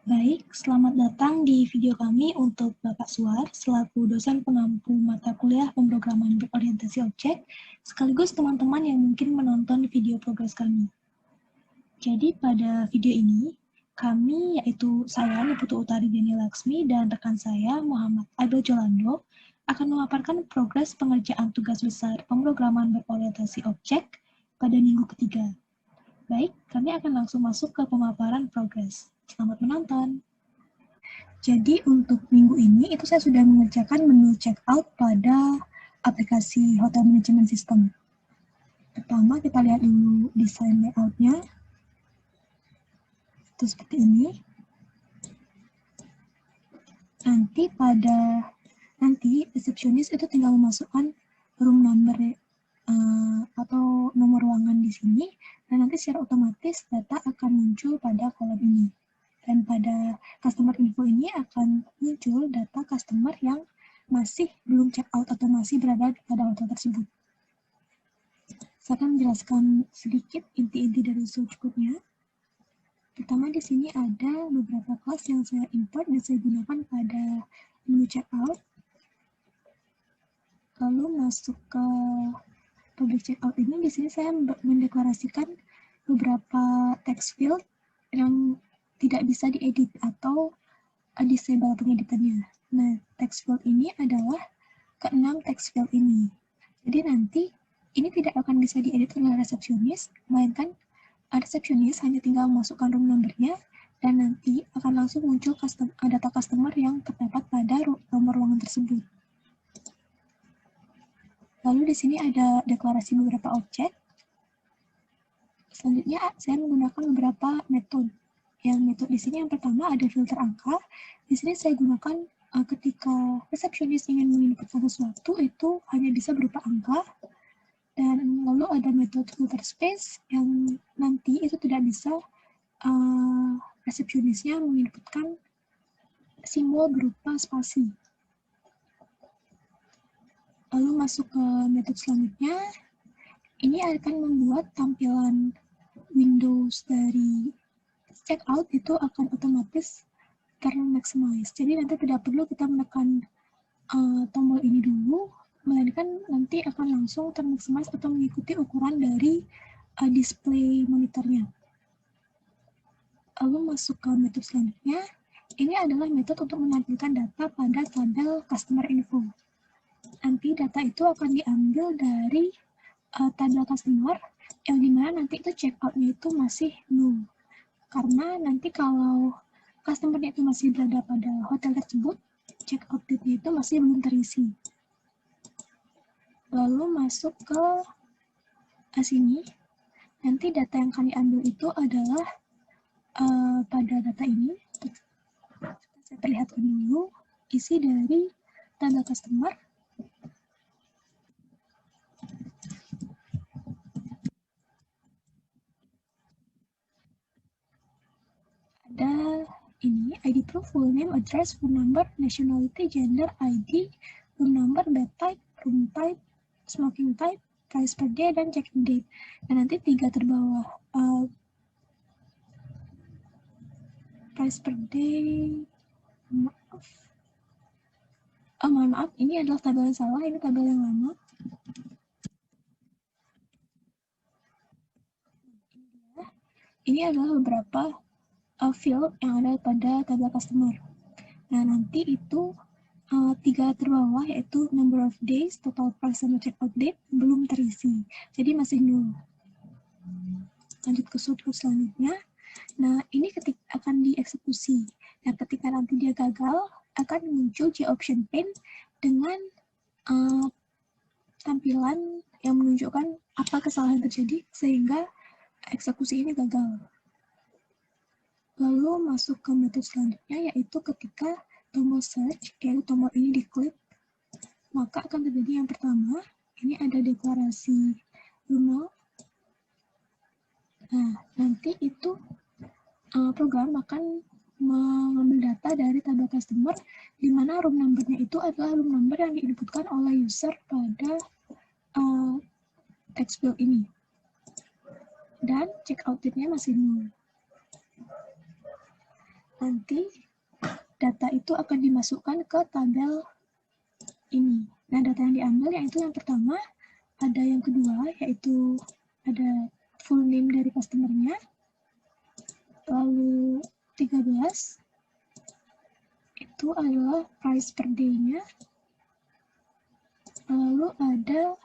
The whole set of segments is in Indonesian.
Baik, selamat datang di video kami untuk Bapak Suar, selaku dosen pengampu mata kuliah pemrograman berorientasi objek, sekaligus teman-teman yang mungkin menonton video progres kami. Jadi pada video ini, kami, yaitu saya, Niputu Utari Deni Laksmi, dan rekan saya, Muhammad Abel Jolando, akan memaparkan progres pengerjaan tugas besar pemrograman berorientasi objek pada minggu ketiga. Baik, kami akan langsung masuk ke pemaparan progres. Selamat menonton. Jadi untuk minggu ini itu saya sudah mengerjakan menu checkout pada aplikasi Hotel Management System. Pertama kita lihat dulu desain layoutnya. Itu seperti ini. Nanti resepsionis itu tinggal memasukkan room number atau nomor ruangan di sini, dan nanti secara otomatis data akan muncul pada kolom ini. Dan pada customer info ini akan muncul data customer yang masih belum check out atau masih berada pada hotel tersebut. Saya akan menjelaskan sedikit inti-inti dari search code-nya. Pertama di sini ada beberapa kelas yang saya import dan saya gunakan pada menu checkout. Lalu masuk ke public checkout ini, di sini saya mendeklarasikan beberapa text field yang tidak bisa diedit atau disable pengeditannya. Nah, text field ini adalah ke-6 text field ini. Jadi nanti ini tidak akan bisa diedit oleh resepsionis, melainkan resepsionis hanya tinggal memasukkan room number-nya dan nanti akan langsung muncul data customer yang terdapat pada nomor ruangan tersebut. Lalu di sini ada deklarasi beberapa objek. Selanjutnya saya menggunakan beberapa metode. Yang metode di sini yang pertama ada filter angka. Di sini saya gunakan ketika resepsionis ingin menginputkan sesuatu itu hanya bisa berupa angka. Dan lalu ada metode filter space yang nanti itu tidak bisa resepsionisnya menginputkan simbol berupa spasi. Lalu masuk ke metode selanjutnya. Ini akan membuat tampilan Windows dari checkout itu akan otomatis termaximize. Jadi nanti tidak perlu kita menekan tombol ini dulu, melainkan nanti akan langsung termaximize atau mengikuti ukuran dari display monitornya. Lalu masuk ke metode selanjutnya. Ini adalah metode untuk menampilkan data pada tabel customer info. Nanti data itu akan diambil dari tabel customer yang dimana nanti itu checkout-nya itu masih null. Karena nanti kalau customer-nya itu masih berada pada hotel tersebut, checkout date-nya itu masih belum terisi. Lalu masuk ke sini, nanti data yang akan diambil itu adalah pada data ini. Saya perlihatkan dulu isi dari tabel customer. Ada ini ID proof, full name, address, phone number, nationality, gender, ID, room number, bed type, room type, smoking type, price per day, dan check-in date. Dan nanti 3 terbawah price per day, mohon maaf, ini adalah tabel yang salah, ini tabel yang lama. Ini adalah beberapa field yang ada pada tabel customer. Nah, nanti itu 3 terbawah yaitu number of days, total price, sama checkout date belum terisi. Jadi masih nol. Lanjut ke shortcut selanjutnya. Nah, ini ketika akan dieksekusi. Nah, ketika nanti dia gagal, akan muncul G-Option pane dengan tampilan yang menunjukkan apa kesalahan terjadi sehingga eksekusi ini gagal. Lalu masuk ke metode selanjutnya, yaitu ketika tombol search, yaitu tombol ini diklik, maka akan terjadi yang pertama, ini ada deklarasi null. Nah, nanti itu program akan mengambil data dari tabel customer, di mana room number-nya itu adalah room number yang diinputkan oleh user pada text field ini. Dan checkout date-nya masih nol. nanti data itu akan dimasukkan ke tabel ini. Nah, data yang diambil yaitu yang pertama, ada yang kedua, yaitu ada full name dari customer-nya, lalu 13, itu adalah price per day-nya, lalu ada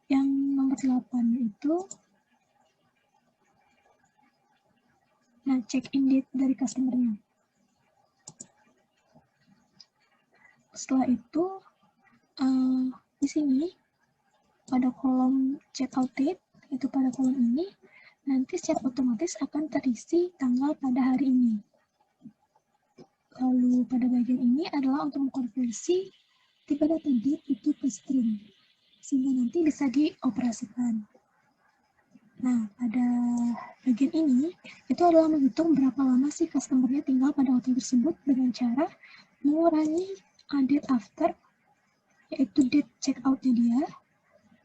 yang nomor 8, yaitu nah, check-in date dari customer-nya. Setelah itu, di sini pada kolom checkout date, itu pada kolom ini, nanti secara otomatis akan terisi tanggal pada hari ini. Lalu pada bagian ini adalah untuk mengkonversi tipe data date itu ke string, sehingga nanti bisa dioperasikan. Nah, pada bagian ini, itu adalah menghitung berapa lama sih customer-nya tinggal pada hotel tersebut dengan cara mengurangi date after, yaitu date check-out-nya dia,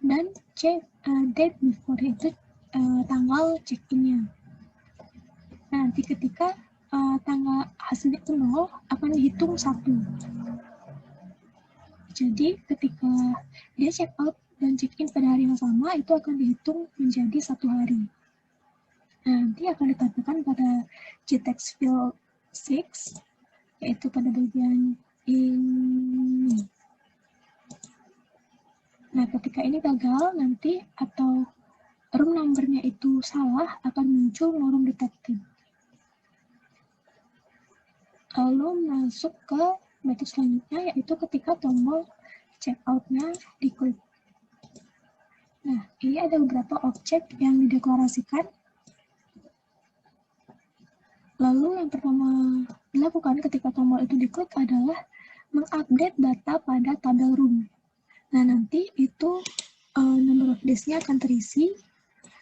dan date before, yaitu tanggal check-in-nya. Nah, nanti ketika tanggal hasilnya itu 0, akan dihitung 1. Jadi, ketika dia check-out dan check-in pada hari yang sama, itu akan dihitung menjadi 1 hari. Nah, nanti akan ditampilkan pada GText field 6, yaitu pada bagian ini. Nah, ketika ini gagal nanti atau room number-nya itu salah, akan muncul no room detected. Lalu masuk ke metode selanjutnya, yaitu ketika tombol checkout-nya diklik. Nah, ini ada beberapa objek yang dideklarasikan. Lalu yang pertama dilakukan ketika tombol itu diklik adalah mengupdate data pada tabel room. Nah, nanti itu number of days-nya akan terisi,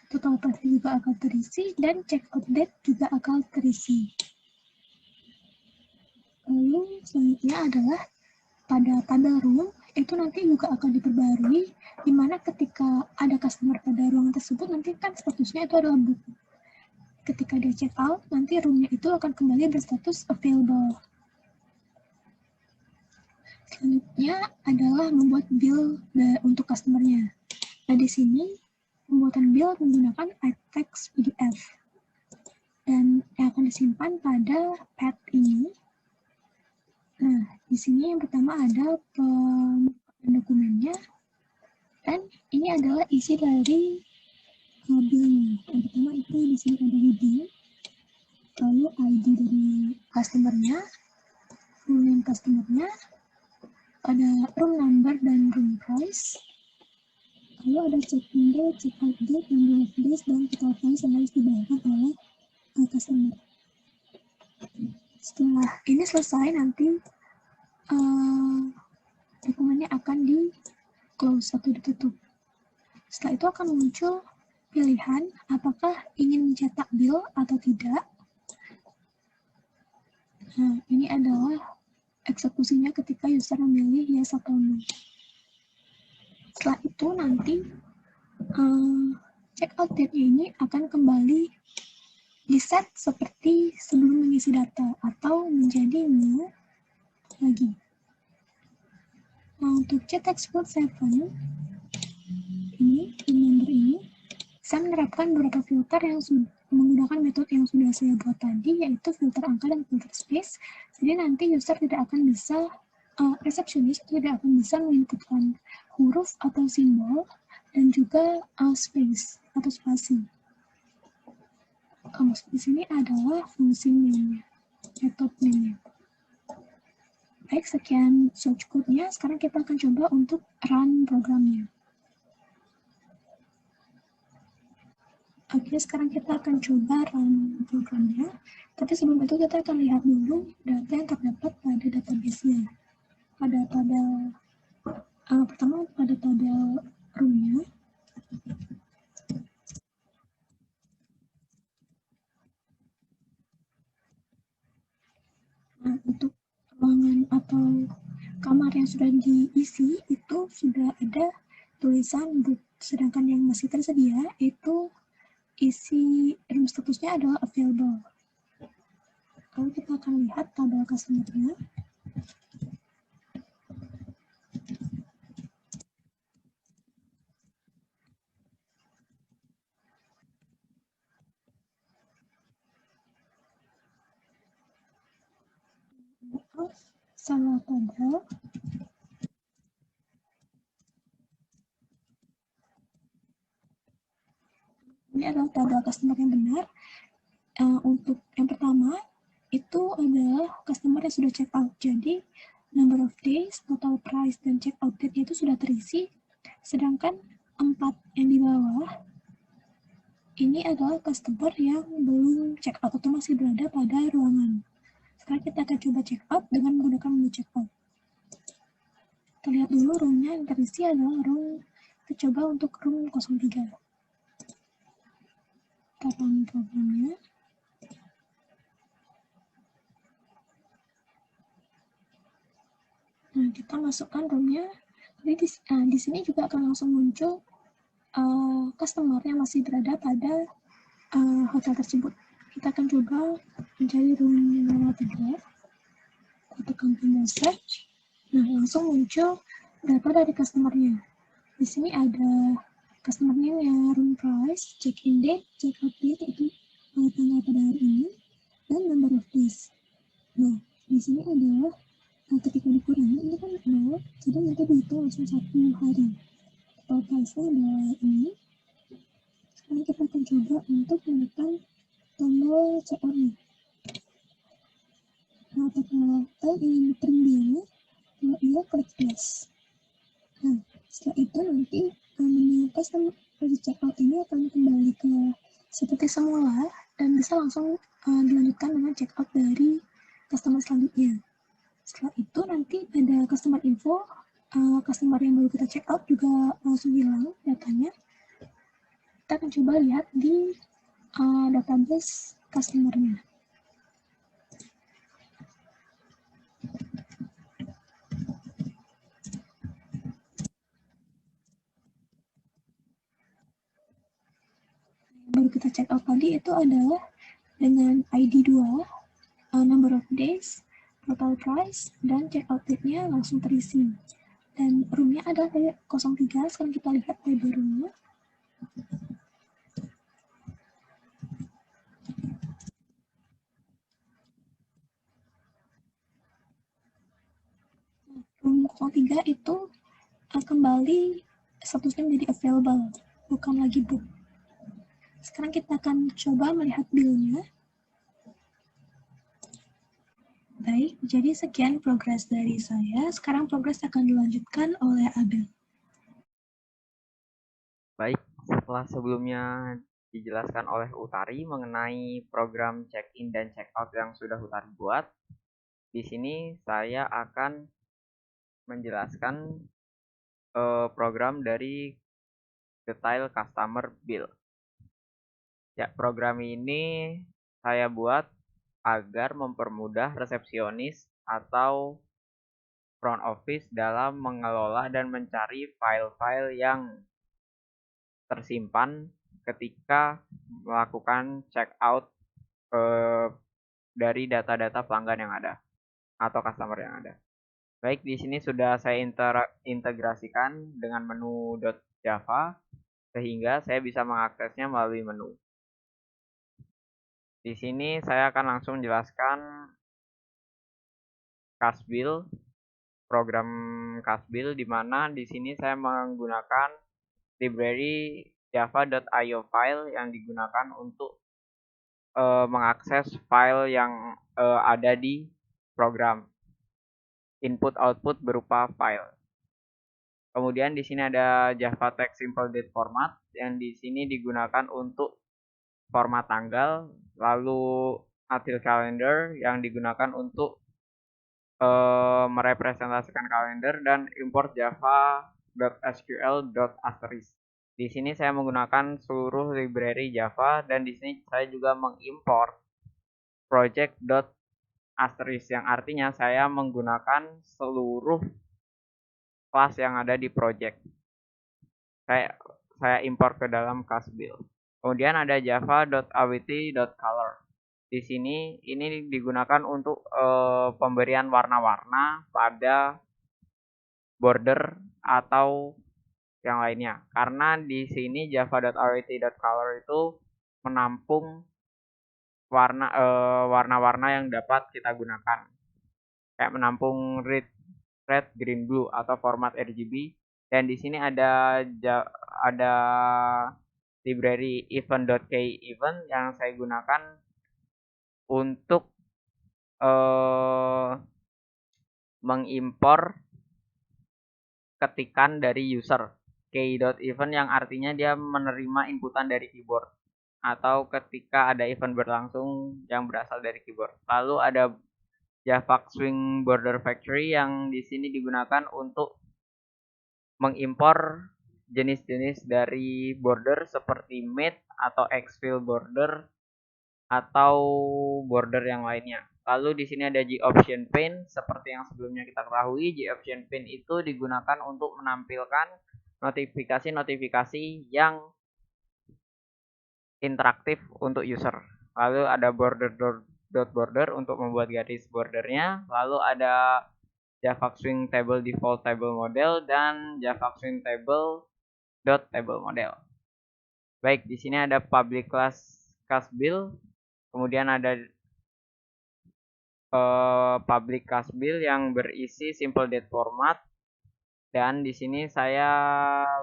total price juga akan terisi, dan checkout date juga akan terisi. Lalu selanjutnya adalah pada tabel room, itu nanti juga akan diperbarui, di mana ketika ada customer pada ruangan tersebut, nanti kan statusnya itu adalah book. Ketika dia check out, nanti room-nya itu akan kembali berstatus available. Selanjutnya adalah membuat bill untuk customer-nya. Nah, di sini pembuatan bill menggunakan iText PDF dan yang akan disimpan pada pad ini. Nah, di sini yang pertama ada dokumennya, dan ini adalah isi dari billnya. Yang pertama itu di sini ada heading, lalu ID dari customer-nya, full name customer-nya, ada room number dan room price, lalu ada check-in date, check-out date, number of days, dan total price yang harus dibayarkan oleh customer. Setelah ini selesai, nanti dokumennya akan di close atau ditutup. Setelah itu akan muncul pilihan apakah ingin mencetak bill atau tidak. Nah, ini adalah eksekusinya ketika user memilih yes atau no. Setelah itu nanti checkout date ini akan kembali di-set seperti sebelum mengisi data atau menjadi new lagi. Nah, untuk GText field 7 ini, member ini, saya menerapkan beberapa filter yang menggunakan metode yang sudah saya buat tadi, yaitu filter angka dan filter space. Jadi nanti user tidak akan bisa, resepsionis tidak akan bisa menginputkan huruf atau simbol dan juga space atau spasi. Maksud di sini adalah fungsi name-nya, metode name-nya. Baik, sekian source code-nya. Sekarang kita akan coba untuk run programnya. Oke, sekarang kita akan coba run programnya. Tapi sebelum itu kita akan lihat dulu data yang terdapat pada database-nya. Pada tabel, pertama pada tabel room-nya. Nah, untuk ruangan atau kamar yang sudah diisi itu sudah ada tulisan book. Sedangkan yang masih tersedia itu isi room statusnya adalah available. Lalu kita akan lihat tabel customer-nya. Salah tabel. Ini adalah tabel customer yang benar. Untuk yang pertama, itu adalah customer yang sudah check out. Jadi, number of days, total price, dan check out date-nya itu sudah terisi. Sedangkan 4 yang di bawah, ini adalah customer yang belum check out atau masih berada pada ruangan. Sekarang kita akan coba check out dengan menggunakan menu check out. Kita lihat dulu room-nya yang terisi adalah room, kita coba untuk room 03. Kita run programnya. Nah, kita masukkan room-nya. Jadi di sini juga akan langsung muncul customer yang masih berada pada hotel tersebut. Kita akan coba mencari room 03. Kita tekan tombol search. Nah, langsung muncul data dari customer-nya. Di sini ada customer name-nya, room price, check-in date, check-out date itu tanggal pada hari ini, dan number of days. Nah, di sini adalah ketika dikurangi ini kan 0, jadi nanti dihitung langsung 1 hari. Total price-nya adalah ini. Sekarang kita akan coba untuk menekan tombol check-out-nya. Nah, kita ingin print biaya, kalau iya klik yes. Nah, setelah itu nanti menu custom checkout ini akan kembali ke seperti semula dan bisa langsung dilanjutkan dengan checkout dari customer selanjutnya. Setelah itu nanti ada customer info, customer yang baru kita checkout juga langsung hilang datanya. Kita akan coba lihat di database customer-nya. Baru kita check out tadi itu adalah dengan ID 2, number of days, total price, dan check out date-nya langsung terisi. Dan room-nya adalah 03, sekarang kita lihat table room-nya. Room 03 itu kembali statusnya menjadi available, bukan lagi book. Sekarang kita akan coba melihat bill-nya. Baik, jadi sekian progres dari saya. Sekarang progres akan dilanjutkan oleh Abel. Baik, setelah sebelumnya dijelaskan oleh Utari mengenai program check-in dan check-out yang sudah Utari buat, di sini saya akan menjelaskan program dari detail customer bill. Ya, program ini saya buat agar mempermudah resepsionis atau front office dalam mengelola dan mencari file-file yang tersimpan ketika melakukan check out dari data-data pelanggan yang ada atau customer yang ada. Baik, di sini sudah saya integrasikan dengan menu .java sehingga saya bisa mengaksesnya melalui menu. Di sini saya akan langsung menjelaskan Kasbil, program Kasbil, di mana di sini saya menggunakan library java.io file yang digunakan untuk mengakses file yang ada di program. Input output berupa file. Kemudian di sini ada Java Text Simple Date Format yang di sini digunakan untuk format tanggal, lalu Until Calendar yang digunakan untuk merepresentasikan kalender, dan import java.sql.asterisk. Di sini saya menggunakan seluruh library Java dan di sini saya juga mengimport project.asterisk yang artinya saya menggunakan seluruh kelas yang ada di project. Saya import ke dalam Kasbil. Kemudian ada java.awt.color. di sini ini digunakan untuk pemberian warna-warna pada border atau yang lainnya. Karena di sini java.ret.color itu menampung warna-warna yang dapat kita gunakan. Kayak menampung red, green, blue atau format RGB. Dan di sini ada library event.key-event yang saya gunakan untuk mengimpor ketikan dari user. Key.event yang artinya dia menerima inputan dari keyboard atau ketika ada event berlangsung yang berasal dari keyboard. Lalu ada Java Swing Border Factory yang di sini digunakan untuk mengimpor jenis-jenis dari border seperti matte atau exfil border atau border yang lainnya. Lalu di sini ada G-Option Pane. Seperti yang sebelumnya kita ketahui, G-Option Pane itu digunakan untuk menampilkan notifikasi-notifikasi yang interaktif untuk user. Lalu ada border untuk membuat garis bordernya. Lalu ada Java Swing Table Default Table Model dan Java Swing Table Table Model. Baik, di sini ada public class build, kemudian ada public class build yang berisi simple date format, dan di sini saya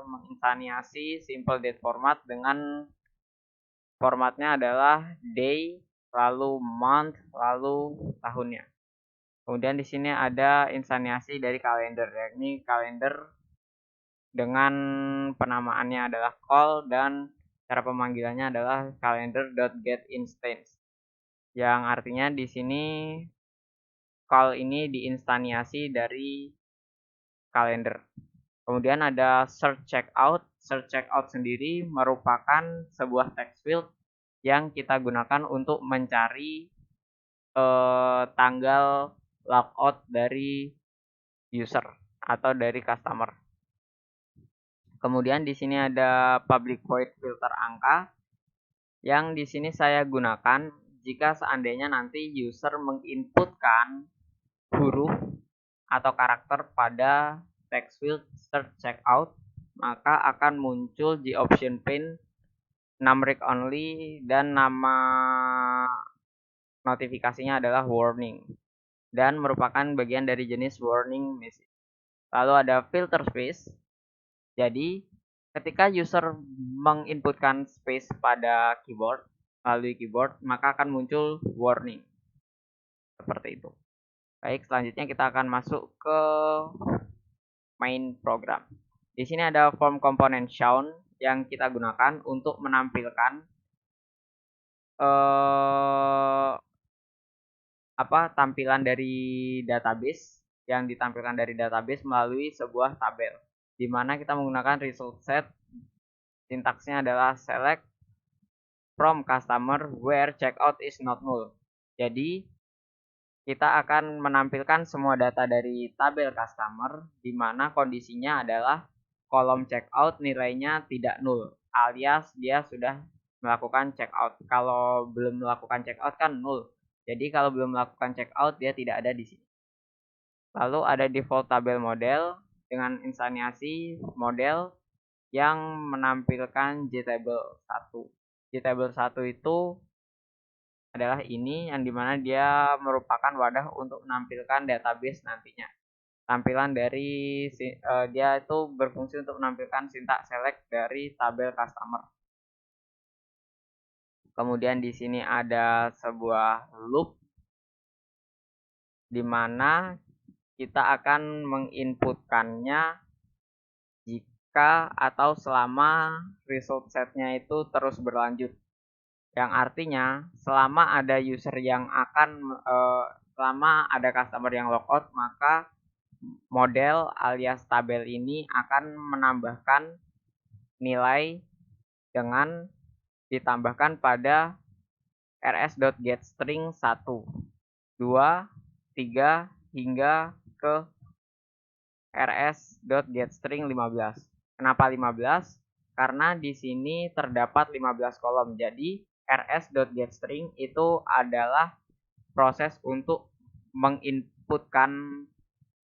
menginstansiasi simple date format dengan formatnya adalah day, lalu month, lalu tahunnya. Kemudian di sini ada instansiasi dari kalender, yakni kalender dengan penamaannya adalah call dan cara pemanggilannya adalah calendar.getInstance. Yang artinya di sini call ini diinstansiasi dari kalender. Kemudian ada search checkout. Search checkout sendiri merupakan sebuah text field yang kita gunakan untuk mencari tanggal logout dari user atau dari customer. Kemudian di sini ada public void filter angka yang di sini saya gunakan jika seandainya nanti user menginputkan huruf atau karakter pada text field search checkout, maka akan muncul di option pane numeric only dan nama notifikasinya adalah warning dan merupakan bagian dari jenis warning message. Lalu ada filter space. Jadi ketika user menginputkan space pada keyboard melalui keyboard, maka akan muncul warning seperti itu. Baik, selanjutnya kita akan masuk ke main program. Di sini ada form component shown yang kita gunakan untuk menampilkan tampilan dari database yang ditampilkan dari database melalui sebuah tabel, di mana kita menggunakan result set. Sintaksnya adalah select from customer where checkout is not null. Jadi kita akan menampilkan semua data dari tabel customer di mana kondisinya adalah kolom checkout nilainya tidak null, alias dia sudah melakukan checkout. Kalau belum melakukan checkout kan null. Jadi kalau belum melakukan checkout dia tidak ada di sini. Lalu ada default tabel model dengan instansiasi model yang menampilkan JTable 1. JTable 1 itu adalah ini yang dimana dia merupakan wadah untuk menampilkan database nantinya. Tampilan dari dia itu berfungsi untuk menampilkan sintaks select dari tabel customer. Kemudian di sini ada sebuah loop di mana kita akan menginputkannya jika atau selama result setnya itu terus berlanjut. Yang artinya selama ada user yang selama ada customer yang logout, maka model alias tabel ini akan menambahkan nilai dengan ditambahkan pada rs.getString 1, 2, 3 hingga ke rs.getString 15. Kenapa 15? Karena di sini terdapat 15 kolom. Jadi rs.getString itu adalah proses untuk menginputkan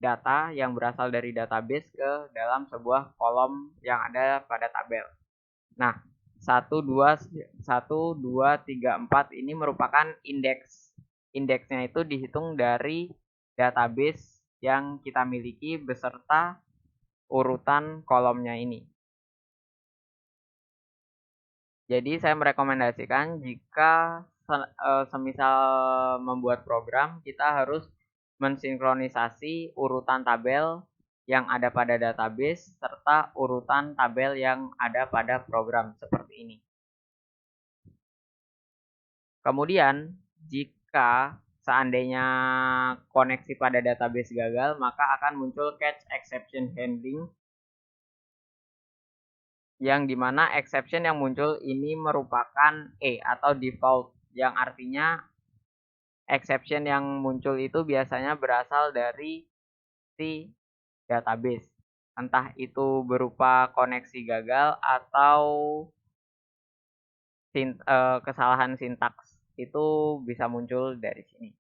data yang berasal dari database ke dalam sebuah kolom yang ada pada tabel. Nah, 1, 2, 3, 4 ini merupakan indeks. Indeksnya itu dihitung dari database yang kita miliki beserta urutan kolomnya ini. Jadi saya merekomendasikan jika semisal membuat program, kita harus mensinkronisasi urutan tabel yang ada pada database serta urutan tabel yang ada pada program seperti ini. Kemudian, jika seandainya koneksi pada database gagal, maka akan muncul catch exception handling yang dimana exception yang muncul ini merupakan atau default, yang artinya exception yang muncul itu biasanya berasal dari si database, entah itu berupa koneksi gagal atau kesalahan sintaks, itu bisa muncul dari sini.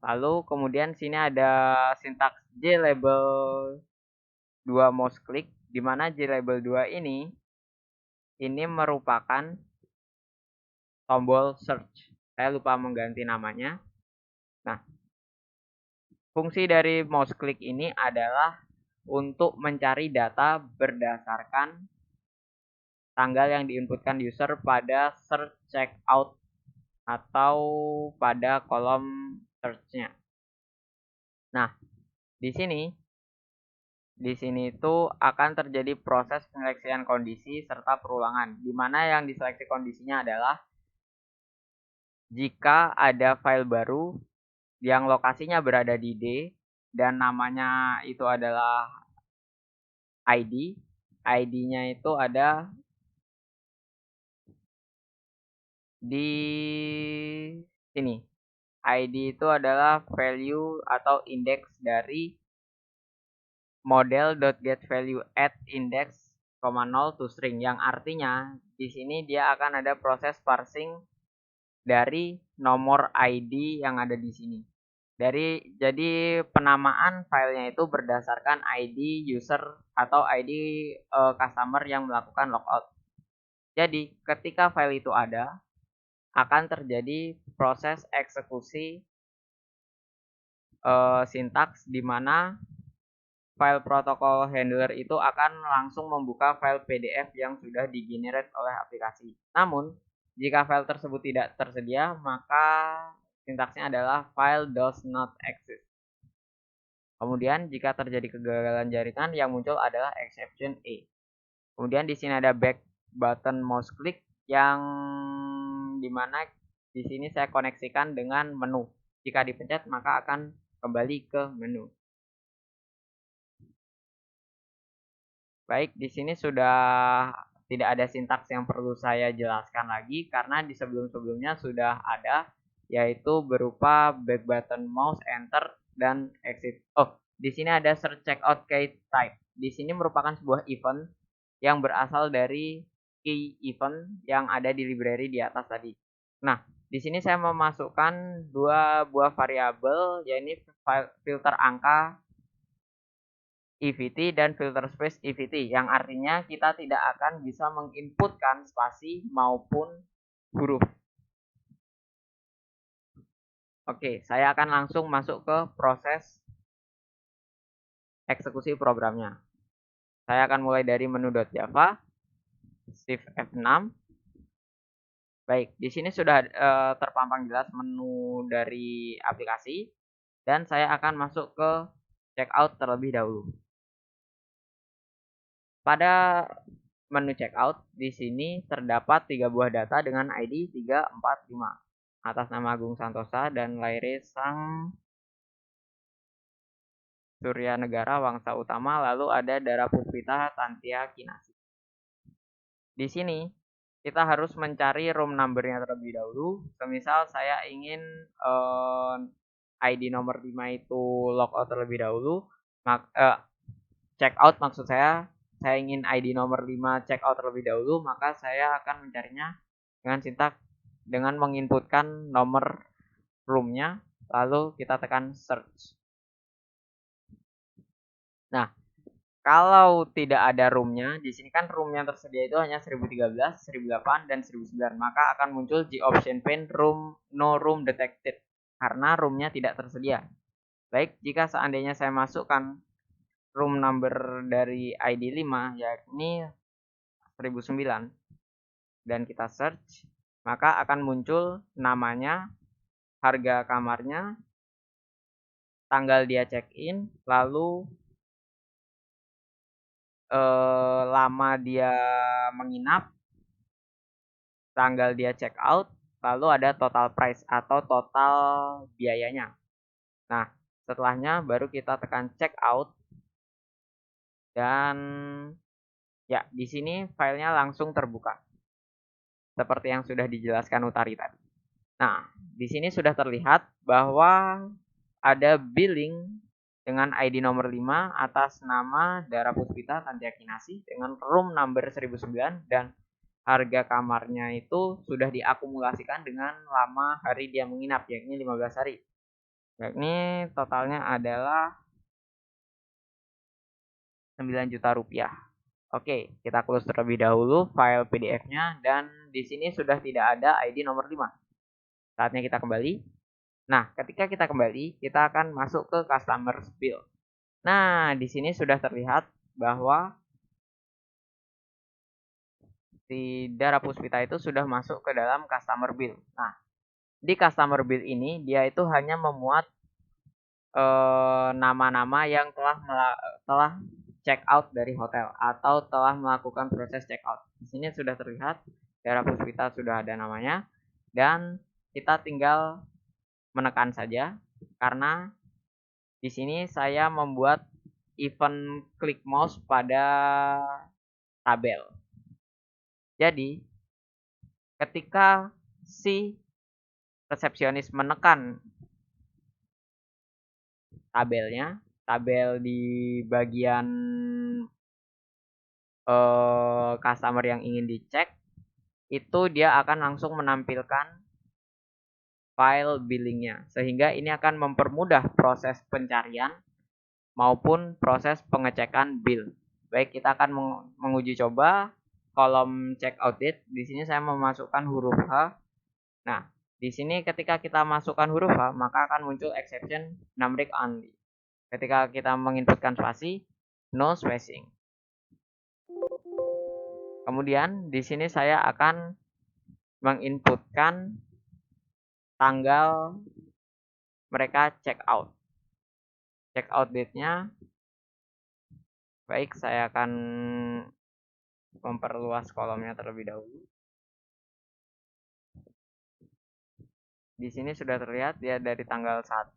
Lalu kemudian sini ada sintaks JLabel 2 mouse click, di mana JLabel 2 ini merupakan tombol search. Saya lupa mengganti namanya. Nah, fungsi dari mouse click ini adalah untuk mencari data berdasarkan tanggal yang diinputkan user pada search checkout atau pada kolom search-nya. Nah, di sini itu akan terjadi proses penyeleksian kondisi serta perulangan, di mana yang diseleksi kondisinya adalah jika ada file baru yang lokasinya berada di D dan namanya itu adalah ID, ID-nya itu ada di sini. ID itu adalah value atau indeks dari model.getValue at index, 0 to string, yang artinya di sini dia akan ada proses parsing dari nomor ID yang ada di sini. Jadi penamaan filenya itu berdasarkan ID user atau ID customer yang melakukan logout. Jadi ketika file itu ada, akan terjadi proses eksekusi sintaks, di mana file protokol handler itu akan langsung membuka file PDF yang sudah digenerate oleh aplikasi. Namun, jika file tersebut tidak tersedia, maka sintaksnya adalah file does not exist. Kemudian, jika terjadi kegagalan jaringan, yang muncul adalah exception A. Kemudian di sini ada back button mouse click, yang dimana di sini saya koneksikan dengan menu. Jika dipencet, maka akan kembali ke menu. Baik, di sini sudah tidak ada sintaks yang perlu saya jelaskan lagi karena di sebelum-sebelumnya sudah ada, yaitu berupa back button mouse, enter, dan exit. Oh, di sini ada search checkout key type. Di sini merupakan sebuah event yang berasal dari key event yang ada di library di atas tadi. Nah, di sini saya memasukkan dua buah variabel, yaitu filter angka EVT dan filter space EVT, yang artinya kita tidak akan bisa menginputkan spasi maupun huruf. Oke, saya akan langsung masuk ke proses eksekusi programnya. Saya akan mulai dari menu.java, shift F6. Baik, di sini sudah terpampang jelas menu dari aplikasi, dan saya akan masuk ke checkout terlebih dahulu. Pada menu checkout, di sini terdapat 3 buah data dengan ID 345. Atas nama Agung Santosa dan lahir Sang Surya Negara Wangsa Utama, lalu ada Dara Puspita Tantia Kinasi. Di sini kita harus mencari room number-nya terlebih dahulu. Semisal saya ingin ID nomor 5 itu logout terlebih dahulu, checkout maksud saya ingin ID nomor 5 checkout terlebih dahulu, maka saya akan mencarinya dengan menginputkan nomor roomnya, lalu kita tekan search. Nah, kalau tidak ada roomnya, di sini kan room yang tersedia itu hanya 1013, 1008, dan 1009. Maka akan muncul di option pane no room detected karena roomnya tidak tersedia. Baik, jika seandainya saya masukkan room number dari ID 5, yakni 1009, dan kita search, maka akan muncul namanya, harga kamarnya, tanggal dia check-in, lalu lama dia menginap, tanggal dia check out, lalu ada total price atau total biayanya. Nah, setelahnya baru kita tekan check out, dan ya di sini filenya langsung terbuka seperti yang sudah dijelaskan Utari tadi. Nah, di sini sudah terlihat bahwa ada billing dengan ID nomor 5 atas nama Dara Puspita Tantiakinasi dengan room number 1009, dan harga kamarnya itu sudah diakumulasikan dengan lama hari dia menginap, yakni 15 hari. Yakni totalnya adalah 9 juta rupiah. Oke, kita close terlebih dahulu file PDF-nya, dan di sini sudah tidak ada ID nomor 5. Saatnya kita kembali. Nah, ketika kita kembali, kita akan masuk ke customer bill. Nah, di sini sudah terlihat bahwa si Dara Puspita itu sudah masuk ke dalam customer bill. Nah, di customer bill ini dia itu hanya memuat nama-nama yang telah check out dari hotel atau telah melakukan proses check out. Di sini sudah terlihat Dara Puspita sudah ada namanya, dan kita tinggal menekan saja karena di sini saya membuat event klik mouse pada tabel. Jadi, ketika si resepsionis menekan tabelnya, tabel di bagian customer yang ingin dicek, itu dia akan langsung menampilkan file billingnya, sehingga ini akan mempermudah proses pencarian maupun proses pengecekan bill. Baik, kita akan menguji coba kolom check out date. Di sini saya memasukkan huruf H. Nah, di sini ketika kita masukkan huruf H, maka akan muncul exception numeric only. Ketika kita menginputkan spasi, no spacing. Kemudian di sini saya akan menginputkan tanggal mereka check out. Check out date-nya, baik, saya akan memperluas kolomnya terlebih dahulu. Di sini sudah terlihat dia dari tanggal 1.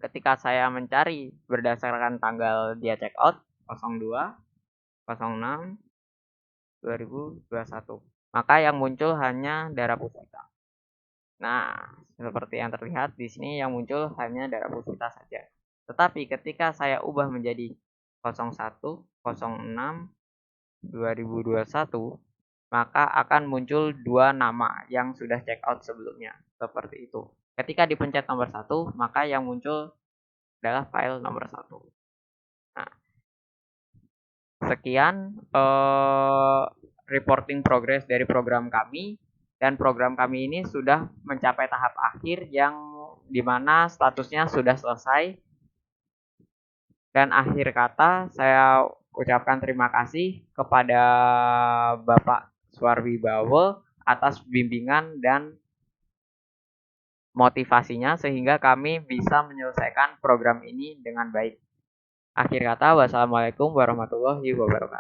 Ketika saya mencari berdasarkan tanggal dia check out 02 06 2021, maka yang muncul hanya Dara Puspita. Nah, seperti yang terlihat di sini yang muncul hanya Dara Puspita saja. Tetapi ketika saya ubah menjadi 01 06 2021, maka akan muncul 2 nama yang sudah check out sebelumnya. Seperti itu. Ketika dipencet nomor 1, maka yang muncul adalah file nomor 1. Nah, sekian reporting progress dari program kami, dan program kami ini sudah mencapai tahap akhir yang dimana statusnya sudah selesai. Dan akhir kata saya ucapkan terima kasih kepada Bapak Suarwibawa atas bimbingan dan motivasinya sehingga kami bisa menyelesaikan program ini dengan baik. Akhir kata, wassalamualaikum warahmatullahi wabarakatuh.